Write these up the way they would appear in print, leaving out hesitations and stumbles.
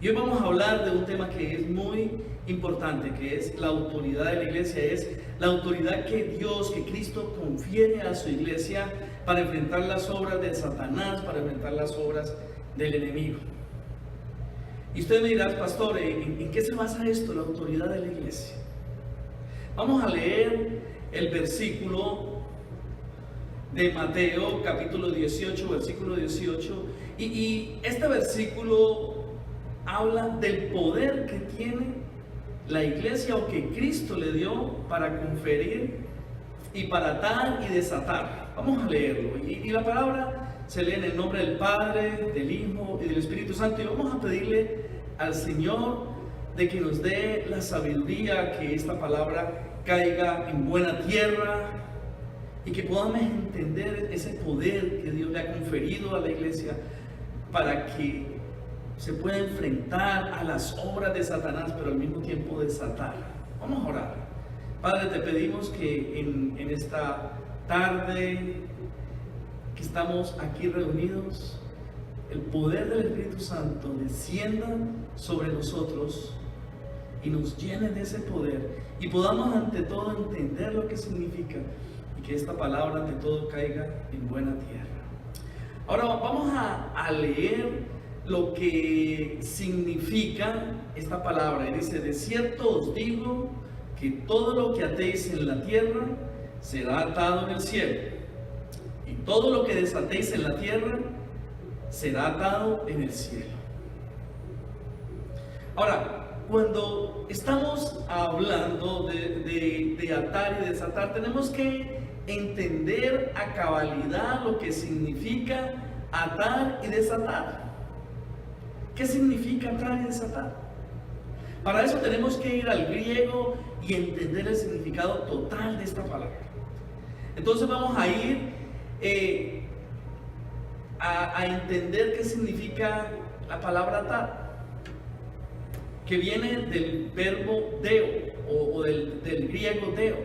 Y hoy vamos a hablar de un tema que es muy importante, que es la autoridad de la iglesia, es la autoridad que Dios, que Cristo confiere a su iglesia para enfrentar las obras de Satanás, para enfrentar las obras del enemigo. Y usted me dirá, pastor, ¿en qué se basa esto, la autoridad de la iglesia? Vamos a leer el versículo de Mateo, capítulo 18, versículo 18. Y este versículo habla del poder que tiene la iglesia o que Cristo le dio para conferir y para atar y desatar. Vamos a leerlo. Y la palabra se lee en el nombre del Padre, del Hijo y del Espíritu Santo. Y vamos a pedirle al Señor de que nos dé la sabiduría, que esta palabra caiga en buena tierra y que podamos entender ese poder que Dios le ha conferido a la iglesia para que se pueda enfrentar a las obras de Satanás, pero al mismo tiempo desatar. Vamos a orar. Padre, te pedimos que en esta tarde que estamos aquí reunidos, el poder del Espíritu Santo descienda sobre nosotros y nos llene de ese poder y podamos ante todo entender lo que significa y que esta palabra ante todo caiga en buena tierra. Ahora vamos a leer lo que significa esta palabra. Y dice: de cierto os digo que todo lo que atéis en la tierra será atado en el cielo, y todo lo que desatéis en la tierra será atado en el cielo. Ahora, cuando estamos hablando de atar y desatar, tenemos que entender a cabalidad lo que significa atar y desatar. ¿Qué significa atar y desatar? Para eso tenemos que ir al griego y entender el significado total de esta palabra. Entonces vamos a ir a entender qué significa la palabra atar, que viene del verbo deo o del griego deo.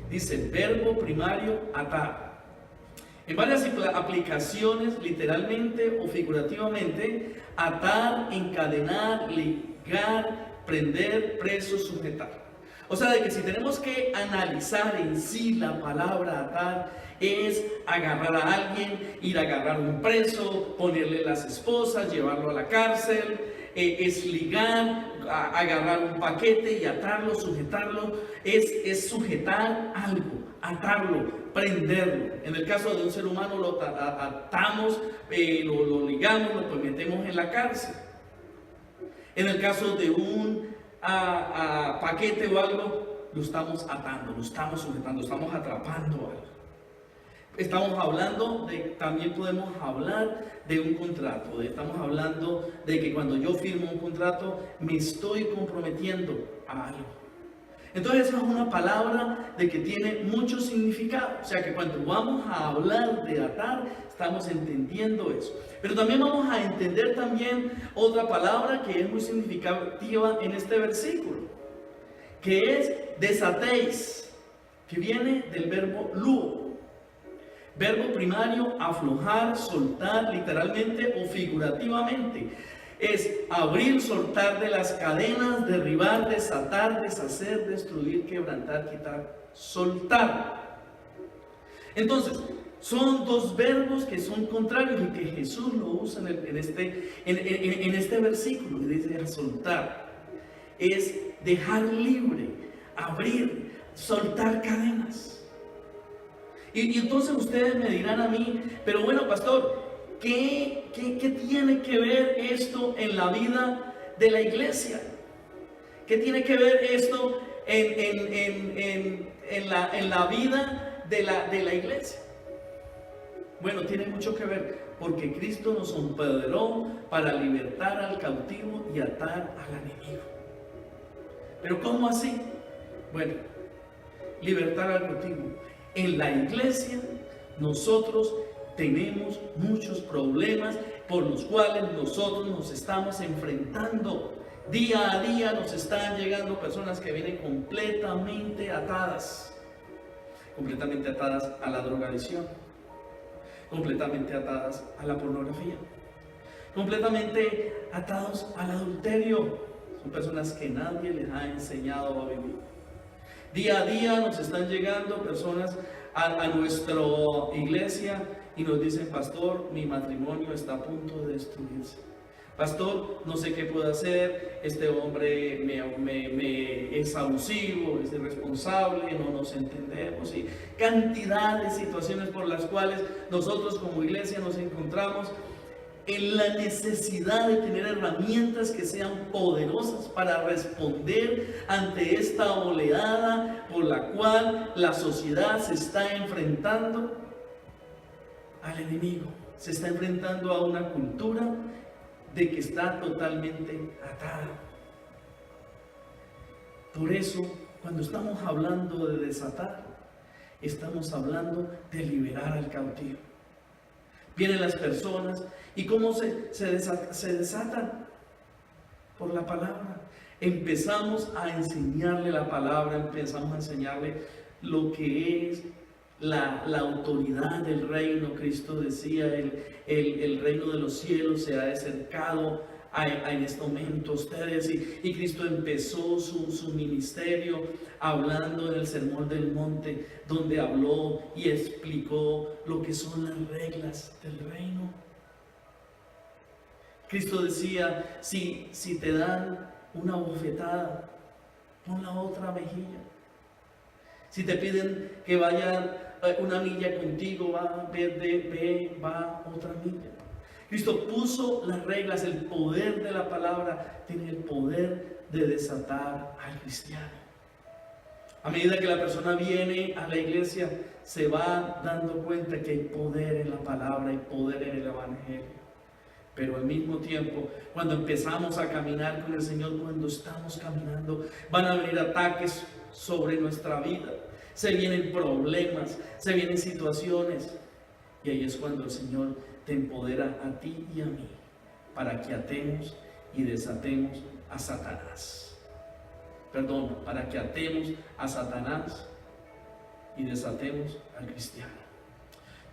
Dice verbo primario atar. En varias aplicaciones, literalmente o figurativamente, atar, encadenar, ligar, prender, preso, sujetar. O sea, de que si tenemos que analizar en sí la palabra atar, es agarrar a alguien, ir a agarrar a un preso, ponerle las esposas, llevarlo a la cárcel, es ligar, agarrar un paquete y atarlo, sujetarlo, es sujetar algo, atarlo, prenderlo. En el caso de un ser humano lo atamos, lo ligamos, lo metemos en la cárcel. En el caso de un paquete o algo, lo estamos atando, lo estamos sujetando, estamos atrapando algo. Estamos hablando también podemos hablar de un contrato. Estamos hablando de que cuando yo firmo un contrato me estoy comprometiendo a algo. Entonces esa es una palabra de que tiene mucho significado. O sea que cuando vamos a hablar de atar, estamos entendiendo eso. Pero también vamos a entender también otra palabra que es muy significativa en este versículo, que es desatéis, que viene del verbo luo. Verbo primario, aflojar, soltar, literalmente o figurativamente. Es abrir, soltar de las cadenas, derribar, desatar, deshacer, destruir, quebrantar, quitar, soltar. Entonces, son dos verbos que son contrarios y que Jesús lo usa en este versículo. Y dice soltar. Es dejar libre, abrir, soltar cadenas. Y entonces ustedes me dirán a mí, pero bueno, pastor, ¿qué tiene que ver esto en la vida de la iglesia? ¿Qué tiene que ver esto en la vida de la iglesia? Bueno, tiene mucho que ver, porque Cristo nos empoderó para libertar al cautivo y atar al enemigo. ¿Pero cómo así? Bueno, libertar al cautivo. En la iglesia nosotros tenemos muchos problemas por los cuales nosotros nos estamos enfrentando. Día a día nos están llegando personas que vienen completamente atadas a la drogadicción, completamente atadas a la pornografía, completamente atados al adulterio. Son personas que nadie les ha enseñado a vivir. Día a día nos están llegando personas a nuestra iglesia y nos dicen: pastor, mi matrimonio está a punto de destruirse. Pastor, no sé qué puedo hacer, este hombre me es abusivo, es irresponsable, no nos entendemos, y cantidad de situaciones por las cuales nosotros como iglesia nos encontramos en la necesidad de tener herramientas que sean poderosas para responder ante esta oleada por la cual la sociedad se está enfrentando al enemigo, se está enfrentando a una cultura de que está totalmente atada. Por eso, cuando estamos hablando de desatar, estamos hablando de liberar al cautivo. Vienen las personas y ¿cómo se desatan? Por la palabra. Empezamos a enseñarle la palabra, empezamos a enseñarle lo que es la autoridad del reino. Cristo decía: el reino de los cielos se ha acercado en este momento a ustedes. Y Cristo empezó su ministerio hablando en el Sermón del Monte, donde habló y explicó lo que son las reglas del reino. Cristo decía: si te dan una bofetada, pon la otra mejilla. Si te piden que vayan una milla contigo, va otra milla. Cristo puso las reglas. El poder de la palabra tiene el poder de desatar al cristiano. A medida que la persona viene a la iglesia, se va dando cuenta que hay poder en la palabra, hay poder en el evangelio. Pero al mismo tiempo, cuando empezamos a caminar con el Señor, cuando estamos caminando, van a venir ataques sobre nuestra vida. Se vienen problemas, se vienen situaciones. Y ahí es cuando el Señor te empodera a ti y a mí para que atemos y desatemos a Satanás. Perdón, para que atemos a Satanás y desatemos al cristiano.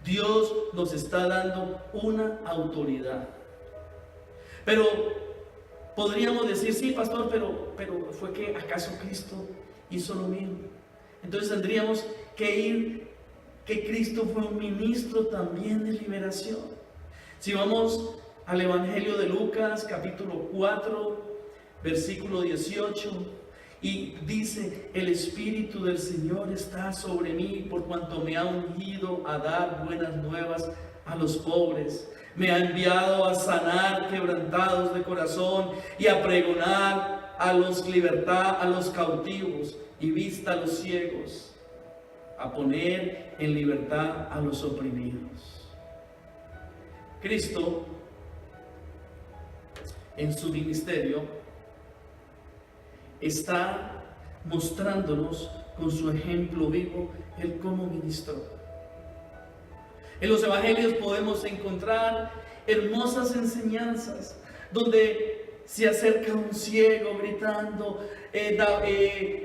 Dios nos está dando una autoridad. Pero podríamos decir: sí, pastor, pero ¿fue que acaso Cristo hizo lo mismo? Entonces tendríamos que ir que Cristo fue un ministro también de liberación. Si vamos al Evangelio de Lucas, capítulo 4, versículo 18, y dice: el Espíritu del Señor está sobre mí, por cuanto me ha ungido a dar buenas nuevas a los pobres. Me ha enviado a sanar quebrantados de corazón y a pregonar a los libertad a los cautivos y vista a los ciegos, a poner en libertad a los oprimidos. Cristo, en su ministerio, está mostrándonos con su ejemplo vivo el cómo ministró. En los evangelios podemos encontrar hermosas enseñanzas donde se acerca un ciego gritando: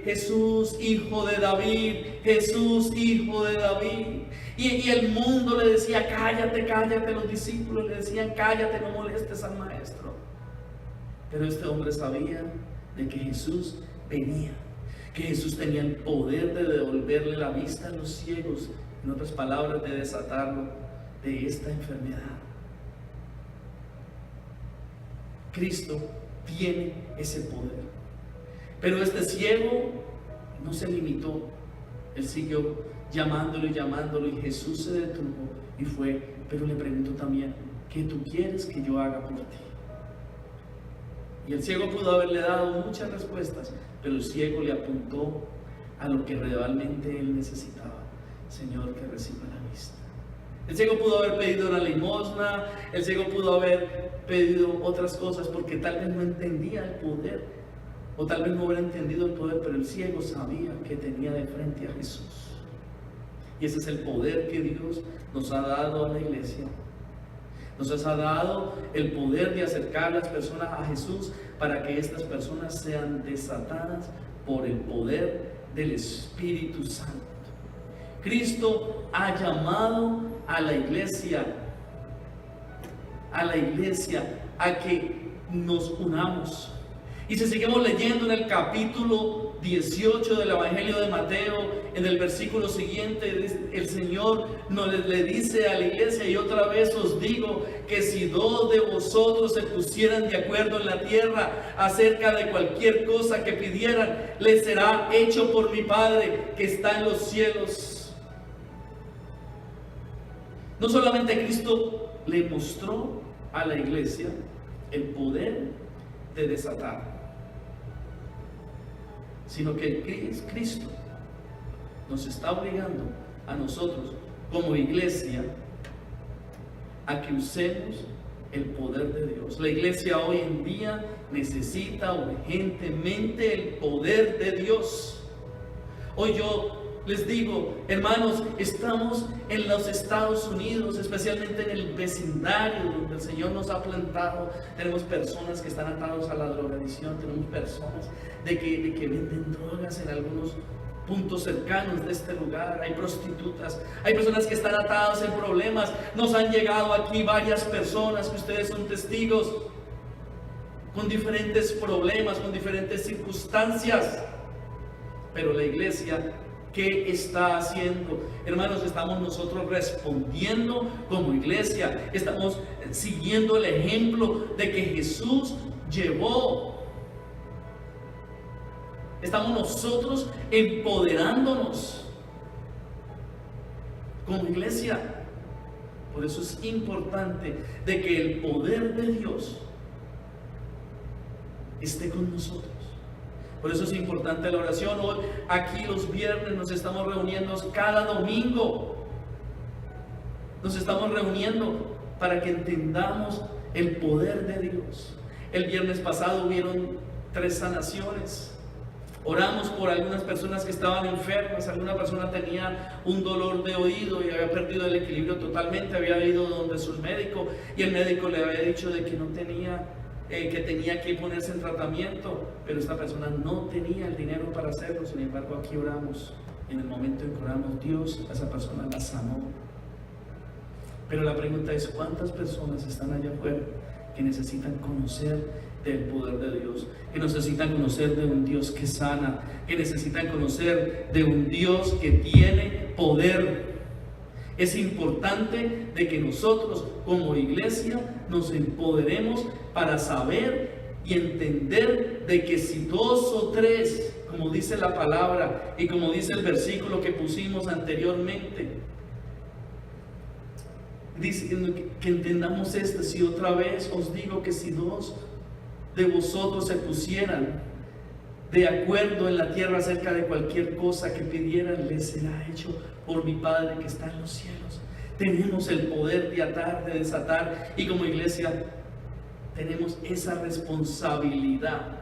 Jesús, hijo de David, Jesús, hijo de David. Y el mundo le decía: cállate, cállate. Los discípulos le decían: cállate, no molestes al maestro. Pero este hombre sabía de que Jesús venía, que Jesús tenía el poder de devolverle la vista a los ciegos, en otras palabras, de desatarlo de esta enfermedad. Cristo tiene ese poder. Pero este ciego no se limitó. Él siguió llamándolo y llamándolo, y Jesús se detuvo y fue. Pero le preguntó también: ¿qué tú quieres que yo haga por ti? Y el ciego pudo haberle dado muchas respuestas, pero el ciego le apuntó a lo que realmente él necesitaba: Señor, que reciba la vista. El ciego pudo haber pedido una limosna, el ciego pudo haber pedido otras cosas, porque tal vez no entendía el poder, o tal vez no hubiera entendido el poder, pero el ciego sabía que tenía de frente a Jesús. Y ese es el poder que Dios nos ha dado a la iglesia. Nos ha dado el poder de acercar a las personas a Jesús, para que estas personas sean desatadas por el poder del Espíritu Santo. Cristo ha llamado a la iglesia a la iglesia a que nos unamos. Y si seguimos leyendo en el capítulo 18 del Evangelio de Mateo, en el versículo siguiente, el Señor le dice a la iglesia: y otra vez os digo que si dos de vosotros se pusieran de acuerdo en la tierra acerca de cualquier cosa que pidieran, les será hecho por mi Padre que está en los cielos. No solamente Cristo le mostró a la iglesia el poder de desatar, sino que Cristo nos está obligando a nosotros como iglesia a que usemos el poder de Dios. La iglesia hoy en día necesita urgentemente el poder de Dios. Hoy yo les digo, hermanos, estamos en los Estados Unidos, especialmente en el vecindario donde el Señor nos ha plantado. Tenemos personas que están atados a la drogadicción, tenemos personas de que venden drogas en algunos puntos cercanos de este lugar. Hay prostitutas, hay personas que están atadas en problemas. Nos han llegado aquí varias personas, que ustedes son testigos, con diferentes problemas, con diferentes circunstancias. Pero la iglesia, ¿qué está haciendo? Hermanos, estamos nosotros respondiendo como iglesia. Estamos siguiendo el ejemplo de que Jesús llevó. Estamos nosotros empoderándonos como iglesia. Por eso es importante de que el poder de Dios esté con nosotros. Por eso es importante la oración. Hoy, aquí los viernes nos estamos reuniendo, cada domingo nos estamos reuniendo para que entendamos el poder de Dios. El viernes pasado hubieron 3 sanaciones. Oramos por algunas personas que estaban enfermas. Alguna persona tenía un dolor de oído y había perdido el equilibrio totalmente. Había ido donde su médico y el médico le había dicho de que no tenía, que tenía que ponerse en tratamiento, pero esta persona no tenía el dinero para hacerlo. Sin embargo, aquí oramos. En el momento en que oramos, Dios a esa persona la sanó. Pero la pregunta es: ¿cuántas personas están allá afuera que necesitan conocer del poder de Dios, que necesitan conocer de un Dios que sana, que necesitan conocer de un Dios que tiene poder? Es importante de que nosotros como iglesia nos empoderemos para saber y entender de que si 2 o 3, como dice la palabra y como dice el versículo que pusimos anteriormente, dice que entendamos esto: si otra vez os digo que si 2 de vosotros se pusieran de acuerdo en la tierra acerca de cualquier cosa que pidieran, les será hecho por mi Padre que está en los cielos. Tenemos el poder de atar, de desatar, y como iglesia tenemos esa responsabilidad.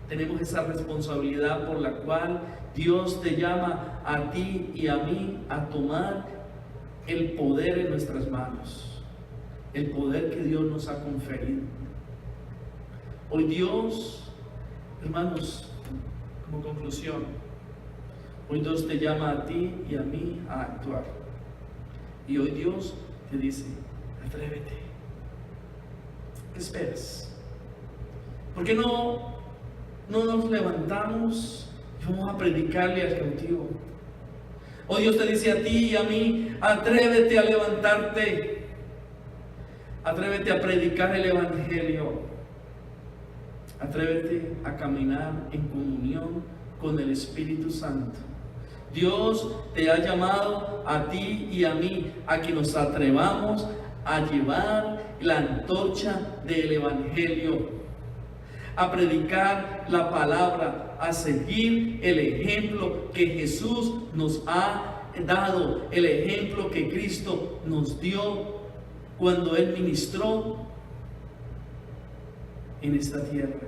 Tenemos esa responsabilidad por la cual Dios te llama a ti y a mí a tomar el poder en nuestras manos, el poder que Dios nos ha conferido. Hoy Dios, hermanos, como conclusión, hoy Dios te llama a ti y a mí a actuar. Y hoy Dios te dice: atrévete. ¿Qué esperas? ¿Por qué no nos levantamos y vamos a predicarle al cautivo? Hoy Dios te dice a ti y a mí: atrévete a levantarte. Atrévete a predicar el Evangelio. Atrévete a caminar en comunión con el Espíritu Santo. Dios te ha llamado a ti y a mí a que nos atrevamos a llevar la antorcha del Evangelio, a predicar la palabra, a seguir el ejemplo que Jesús nos ha dado, el ejemplo que Cristo nos dio cuando Él ministró en esta tierra.